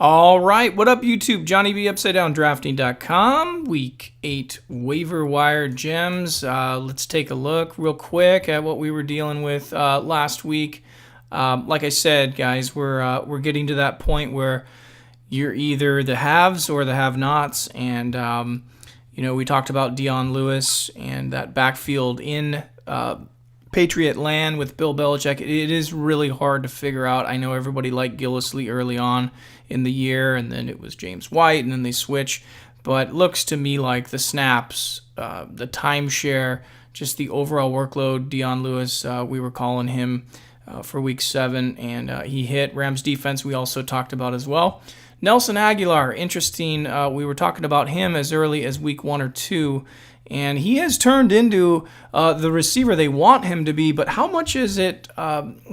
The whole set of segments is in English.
All right, what up, YouTube? Johnny B, UpsideDownDrafting.com. Week 8 waiver wire gems. Let's take a look real quick at what we were dealing with last week. Like I said, guys, we're getting to that point where you're either the haves or the have-nots, and we talked about Dion Lewis and that backfield in Patriot land with Bill Belichick. It is really hard to figure out. I know everybody liked Gillislee early on in the year, and then it was James White, and then they switch. But it looks to me like the snaps, the timeshare, just the overall workload. Dion Lewis, we were calling him for Week 7, and he hit. Rams defense we also talked about as well. Nelson Aguilar, interesting. We were talking about him as early as Week 1 or 2, and he has turned into the receiver they want him to be. But how much is it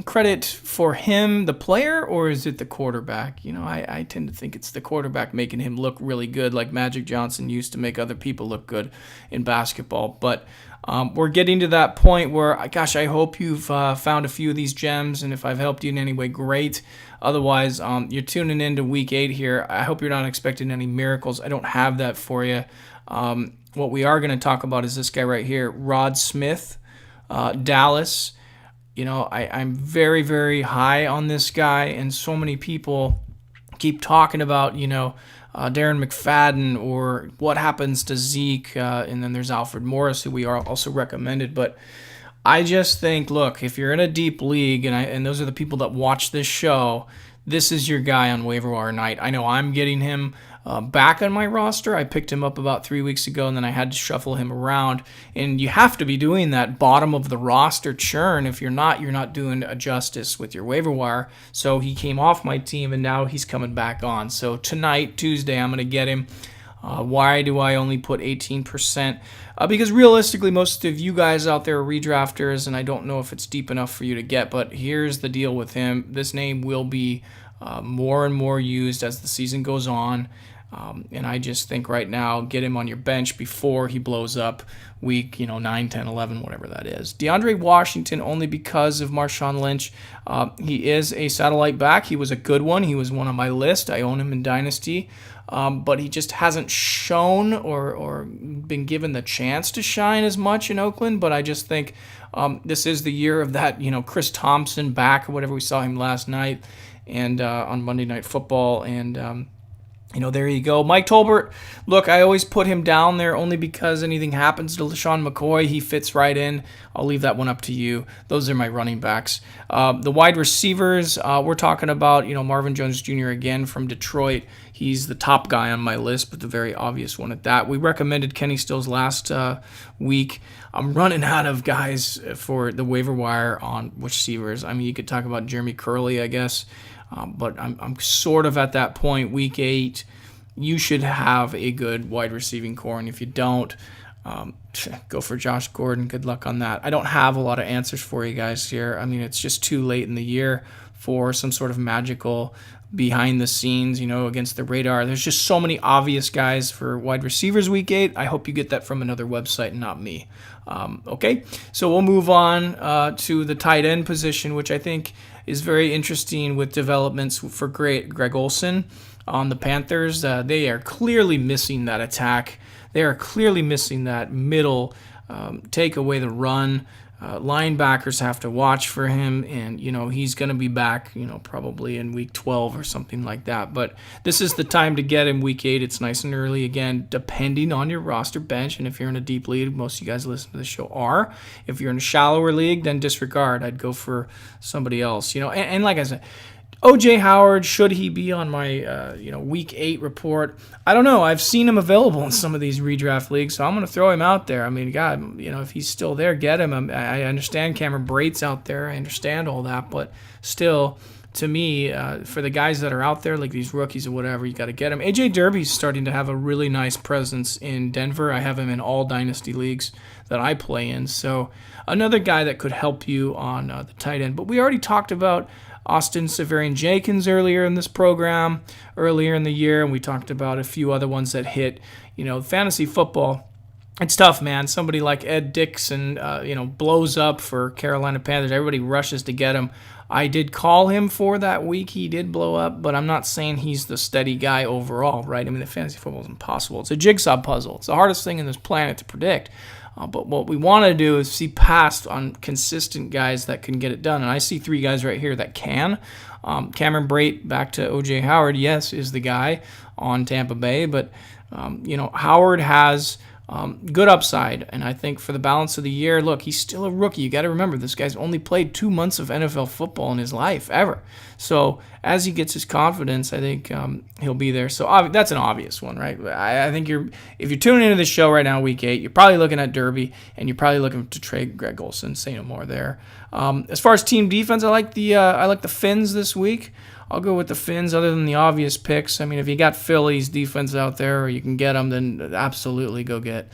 credit for him, the player, or is it the quarterback? I tend to think it's the quarterback making him look really good, like Magic Johnson used to make other people look good in basketball. But we're getting to that point where, gosh, I hope you've found a few of these gems, and if I've helped you in any way, great. Otherwise, you're tuning into Week 8 here. I hope you're not expecting any miracles. I don't have that for you. What we are going to talk about is this guy right here, Rod Smith, Dallas. I'm very, very high on this guy, and so many people keep talking about, Darren McFadden or what happens to Zeke, and then there's Alfred Morris, who we are also recommended. But I just think, look, if you're in a deep league, and those are the people that watch this show, this is your guy on waiver wire night. I know I'm getting him back on my roster. I picked him up about 3 weeks ago, and then I had to shuffle him around. And you have to be doing that bottom of the roster churn. If you're not doing a justice with your waiver wire. So he came off my team, and now he's coming back on. So tonight, Tuesday, I'm going to get him. Why do I only put 18%? Because realistically, most of you guys out there are redrafters, and I don't know if it's deep enough for you to get. But here's the deal with him. This name will be more and more used as the season goes on. And I just think right now, get him on your bench before he blows up week 9, 10, 11, whatever that is. DeAndre Washington, only because of Marshawn Lynch. He is a satellite back. He was a good one. He was one on my list. I own him in Dynasty. But he just hasn't shown or been given the chance to shine as much in Oakland. But I just think this is the year of that, Chris Thompson back or whatever we saw him last night and on Monday Night Football. And there you go. Mike Tolbert, look, I always put him down there only because anything happens to LaShawn McCoy, he fits right in. I'll leave that one up to you. Those are my running backs. The wide receivers, we're talking about, Marvin Jones Jr. again from Detroit. He's the top guy on my list, but the very obvious one at that. We recommended Kenny Stills last week. I'm running out of guys for the waiver wire on receivers. I mean, you could talk about Jeremy Curley, I guess. But I'm sort of at that point, Week 8, you should have a good wide receiving core, and if you don't, go for Josh Gordon. Good luck on that. I don't have a lot of answers for you guys here. I mean, it's just too late in the year for some sort of magical behind the scenes, against the radar. There's just so many obvious guys for wide receivers Week 8. I hope you get that from another website and not me. Okay, so we'll move on to the tight end position, which I think is very interesting with developments for Greg Olsen on the Panthers. They are clearly missing that attack. They are clearly missing that middle, take away the run. Linebackers have to watch for him, and he's going to be back probably in week 12 or something like that. But this is the time to get him Week 8. It's nice and early, again, depending on your roster bench. And if you're in a deep league, most of you guys listen to the show are. If you're in a shallower league, then disregard. I'd go for somebody else. And like I said, O.J. Howard, should he be on my Week 8 report? I don't know. I've seen him available in some of these redraft leagues, so I'm going to throw him out there. I mean, God, if he's still there, get him. I understand Cameron Brate's out there. I understand all that, but still, to me, for the guys that are out there, like these rookies or whatever, you got to get him. A.J. Derby's starting to have a really nice presence in Denver. I have him in all Dynasty leagues that I play in, so another guy that could help you on the tight end. But we already talked about Austin Severian-Jenkins earlier in this program, earlier in the year, and we talked about a few other ones that hit. Fantasy football, it's tough, man. Somebody like Ed Dixon, blows up for Carolina Panthers. Everybody rushes to get him. I did call him for that week. He did blow up, but I'm not saying he's the steady guy overall, right? I mean, the fantasy football is impossible. It's a jigsaw puzzle. It's the hardest thing in this planet to predict. But what we want to do is see past on consistent guys that can get it done. And I see 3 guys right here that can. Cameron Brate, back to O.J. Howard, yes, is the guy on Tampa Bay. But, Howard has good upside. And I think for the balance of the year, look, he's still a rookie. You got to remember, this guy's only played 2 months of NFL football in his life, ever. So as he gets his confidence, I think he'll be there. So that's an obvious one, right? I think if you're tuning into this show right now, week 8, you're probably looking at Derby, and you're probably looking to trade Greg Olsen. Say no more there. As far as team defense, I like the Finns this week. I'll go with the Finns other than the obvious picks. I mean, if you got Philly's defense out there or you can get them, then absolutely go get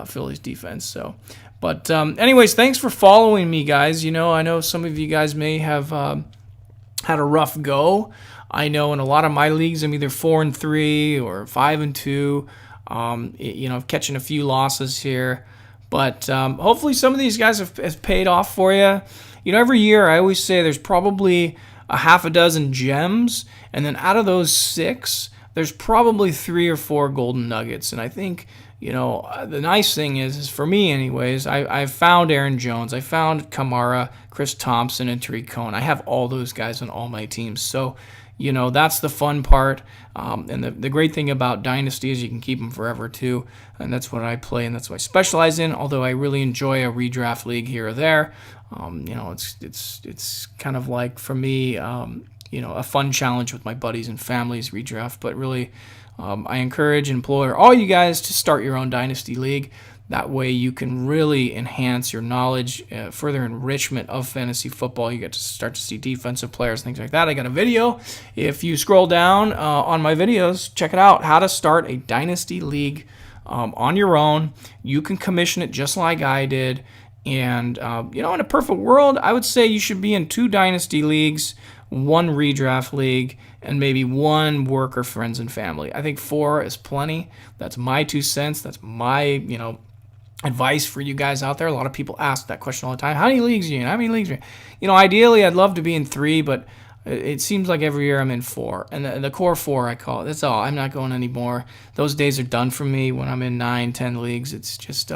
Philly's defense. So, but anyways, thanks for following me, guys. I know some of you guys may have had a rough go. I know in a lot of my leagues, I'm either 4-3 or 5-2. Catching a few losses here. But hopefully some of these guys have paid off for you. Every year I always say there's probably a half a dozen gems, and then out of those 6, there's probably 3 or 4 golden nuggets. And I think, the nice thing is for me anyways, I've found Aaron Jones, I found Kamara, Chris Thompson, and Tariq Cohen. I have all those guys on all my teams. So, that's the fun part. And the great thing about Dynasty is you can keep them forever too. And that's what I play, and that's what I specialize in, although I really enjoy a redraft league here or there. It's kind of like, for me, a fun challenge with my buddies and families redraft. But really, I encourage and implore all you guys to start your own Dynasty league. That way you can really enhance your knowledge, further enrichment of fantasy football. You get to start to see defensive players, things like that. I got a video. If you scroll down on my videos, check it out, how to start a Dynasty league on your own. You can commission it just like I did. And, in a perfect world, I would say you should be in 2 Dynasty leagues, 1 redraft league, and maybe 1 work or friends and family. I think 4 is plenty. That's my 2 cents. That's my, advice for you guys out there. A lot of people ask that question all the time. How many leagues are you in? How many leagues are you in? Ideally, I'd love to be in 3, but it seems like every year I'm in 4. And the core 4, I call it. That's all. I'm not going anymore. Those days are done for me when I'm in 9, 10 leagues. It's just,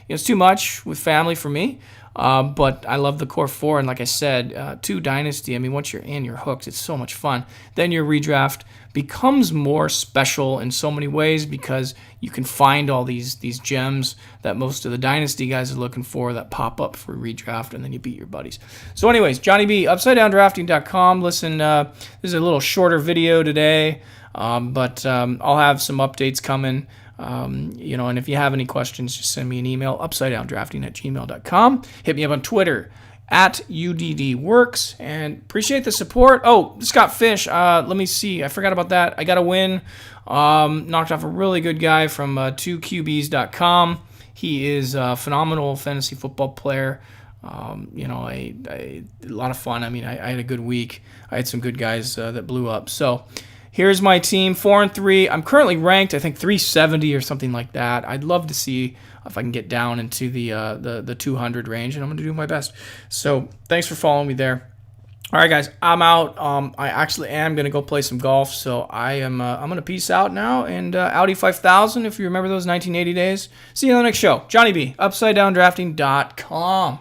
it's too much with family for me. But I love the core 4. And like I said, 2 Dynasty, I mean, once you're in, you're hooked. It's so much fun. Then your redraft becomes more special in so many ways because you can find all these gems that most of the Dynasty guys are looking for that pop up for redraft, and then you beat your buddies. So anyways, Johnny B, UpsideDownDrafting.com. Listen, this is a little shorter video today, but I'll have some updates coming. And if you have any questions, just send me an email, upsidedowndrafting@gmail.com. Hit me up on Twitter @UDDWorks, and appreciate the support. Oh, Scott Fish, let me see. I forgot about that. I got a win. Knocked off a really good guy from 2QBs.com. He is a phenomenal fantasy football player. A lot of fun. I mean, I had a good week. I had some good guys that blew up. So here's my team, 4-3. I'm currently ranked, I think, 370 or something like that. I'd love to see if I can get down into the 200 range, and I'm going to do my best. So thanks for following me there. All right, guys, I'm out. I actually am going to go play some golf, so I'm going to peace out now. And Audi 5000, if you remember those 1980 days. See you on the next show. Johnny B, UpsideDownDrafting.com.